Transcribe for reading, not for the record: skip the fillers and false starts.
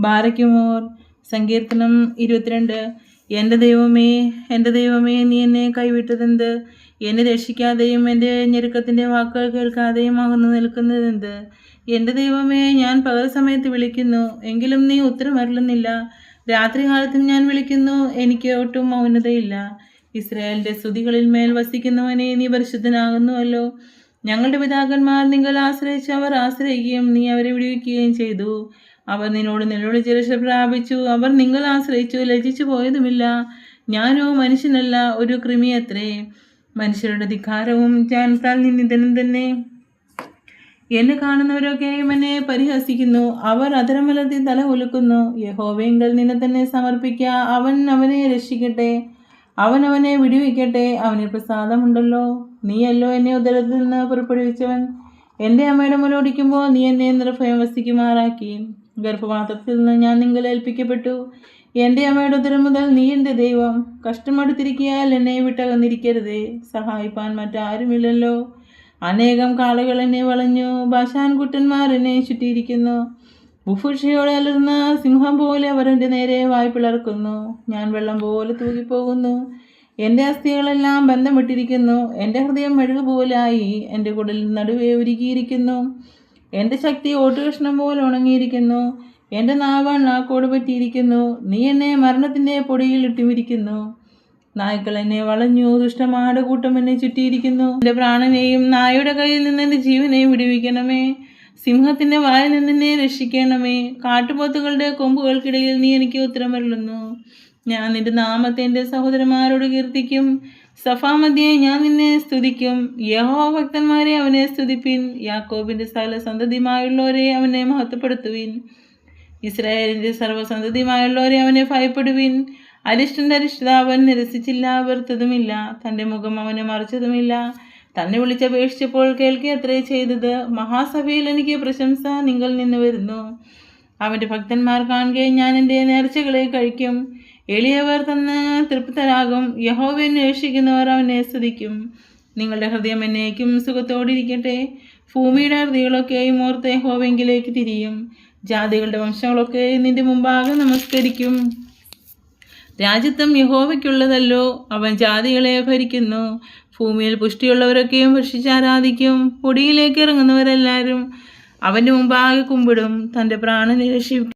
ബാരക്കുമോർ. സങ്കീർത്തനം 22. എൻ്റെ ദൈവമേ, നീ എന്നെ കൈവിട്ടതെന്ത്? എന്നെ രക്ഷിക്കാതെയും എൻ്റെ ഞെരുക്കത്തിൻ്റെ വാക്കുകൾ കേൾക്കാതെയും അകന്നു നിൽക്കുന്നതെന്ത്? എൻ്റെ ദൈവമേ, ഞാൻ പകൽ സമയത്ത് വിളിക്കുന്നു, എങ്കിലും നീ ഉത്തരമരുളുന്നില്ല. രാത്രികാലത്തും ഞാൻ വിളിക്കുന്നു, എനിക്ക് ഒട്ടും മൗനതയില്ല. ഇസ്രായേലിൻ്റെ സ്തുതികളിൽ മേൽ വസിക്കുന്നവനെ, നീ പരിശുദ്ധനാകുന്നുവല്ലോ. ഞങ്ങളുടെ പിതാക്കന്മാർ നിങ്ങൾ ആശ്രയിച്ച് അവർ ആശ്രയിക്കുകയും നീ അവരെ വിടുവിക്കുകയും ചെയ്തു. അവർ നിന്നോട് നിലവിളിച്ച് രക്ഷ പ്രാപിച്ചു. അവർ നിങ്ങൾ ആശ്രയിച്ചു ലജ്ജിച്ചു പോയതുമില്ല. ഞാനോ മനുഷ്യനല്ല, ഒരു കൃമിയത്രേ. മനുഷ്യരുടെ ധിക്കാരവും ജ്ഞാനത്താൽ നിന്ദിതനും തന്നെ. എന്നെ കാണുന്നവരൊക്കെയും എന്നെ പരിഹസിക്കുന്നു. അവർ അധരമലർത്തി തല കുലുക്കുന്നു. യഹോവയെങ്കിൽ നിന്നെ തന്നെ സമർപ്പിക്കുക. അവൻ അവനെ രക്ഷിക്കട്ടെ, അവൻ അവനെ വിടുവിക്കട്ടെ. അവന് പ്രസാദമുണ്ടല്ലോ. നീയല്ലോ എന്നെ ഉദരത്തിൽ നിന്ന് പുറപ്പെടുവിച്ചവൻ. എൻ്റെ അമ്മയുടെ മുലൊടിക്കുമ്പോൾ നീ എന്നെ നിർഭയം വസിക്കുമാറാക്കി. ഗർഭപാത്രത്തിൽ നിന്ന് ഞാൻ നിങ്ങൾ ഏൽപ്പിക്കപ്പെട്ടു. എൻ്റെ അമ്മയുടെ ഉദരം മുതൽ നീ എൻ്റെ ദൈവം. കഷ്ടമെടുത്തിരിക്കിയാൽ എന്നെ വിട്ടകന്നിരിക്കരുതേ. സഹായിപ്പാൻ മറ്റാരുമില്ലല്ലോ. അനേകം കാളകൾ എന്നെ വളഞ്ഞു, ബാശാൻ കുട്ടന്മാർ എന്നെ ചുറ്റിയിരിക്കുന്നു. ബുഭുക്ഷയോടെ അലർന്ന സിംഹം പോലെ അവർ എൻ്റെ നേരെ വായ് പിളർക്കുന്നു. ഞാൻ വെള്ളം പോലെ തൂകിപ്പോകുന്നു. എൻ്റെ അസ്ഥികളെല്ലാം ബന്ധം വിട്ടിരിക്കുന്നു. എൻ്റെ ഹൃദയം മെഴുകുപോലായി എൻ്റെ കുടലിൽ നടുവേ ഉരുകിയിരിക്കുന്നു. എൻ്റെ ശക്തി ഓട്ടുകഷ്ണം പോലെ ഉണങ്ങിയിരിക്കുന്നു. എൻ്റെ നാവ് നാക്കോട് പറ്റിയിരിക്കുന്നു. നീ എന്നെ മരണത്തിൻ്റെ പൊടിയിൽ ഇട്ടുമിരിക്കുന്നു. നായ്ക്കൾ എന്നെ വളഞ്ഞു, ദുഷ്ടമാട് കൂട്ടം എന്നെ ചുറ്റിയിരിക്കുന്നു. എൻ്റെ പ്രാണനെയും നായയുടെ കയ്യിൽ നിന്ന് എൻ്റെ ജീവനെയും വിടുവിക്കണമേ. സിംഹത്തിൻ്റെ വായിൽ നിന്ന് എന്നെ രക്ഷിക്കണമേ. കാട്ടുപോത്തുകളുടെ കൊമ്പുകൾക്കിടയിൽ നീ എനിക്ക് ഉത്തരമരുളുന്നു. ഞാൻ നിന്റെ നാമത്തെ എൻ്റെ സഹോദരന്മാരോട് കീർത്തിക്കും. സഫാമധ്യേ ഞാൻ നിന്നെ സ്തുതിക്കും. യഹോവ ഭക്തന്മാരെ അവനെ സ്തുതിപ്പിൻ. യാക്കോബിൻ്റെ സകല സന്തതിയുമായുള്ളവരെ അവനെ മഹത്വപ്പെടുത്തുവിൻ. ഇസ്രായേലിൻ്റെ സർവ്വസന്തതിയുമായുള്ളവരെ അവനെ ഭയപ്പെടുവിൻ. അരിഷ്ടൻ്റെ അരിഷ്ടത അവൻ നിരസിച്ചില്ല, വെറുത്തതുമില്ല. തൻ്റെ മുഖം അവനെ മറിച്ചതുമില്ല. തന്നെ വിളിച്ചപേക്ഷിച്ചപ്പോൾ കേൾക്കുക അത്രേ ചെയ്തത്. മഹാസഭയിൽ എനിക്ക് പ്രശംസ നിങ്ങൾ നിന്ന് വരുന്നു. അവൻ്റെ ഭക്തന്മാർ കാണുകെ ഞാൻ എൻ്റെ നേർച്ചകളെ കഴിക്കും. എളിയവർ തന്ന് തൃപ്തരാകും. യഹോവയെ അന്വേഷിക്കുന്നവർ അവനെ സ്തുതിക്കും. നിങ്ങളുടെ ഹൃദയം എന്നേക്കും സുഖത്തോടിരിക്കട്ടെ. ഭൂമിയുടെ ഹൃദയങ്ങളൊക്കെയും ഓർത്ത് യഹോവയെങ്കിലേക്ക് തിരിയും. ജാതികളുടെ വംശങ്ങളൊക്കെ നിന്റെ മുമ്പാകെ നമസ്കരിക്കും. രാജ്യത്വം യഹോവയ്ക്കുള്ളതല്ലോ, അവൻ ജാതികളെ ഭരിക്കുന്നു. ഭൂമിയിൽ പുഷ്ടിയുള്ളവരൊക്കെയും ഭക്ഷിച്ചാരാധിക്കും. പൊടിയിലേക്ക് ഇറങ്ങുന്നവരെല്ലാവരും അവൻ്റെ മുമ്പാകെ കുമ്പിടും. തൻ്റെ പ്രാണനെ രക്ഷിക്കും.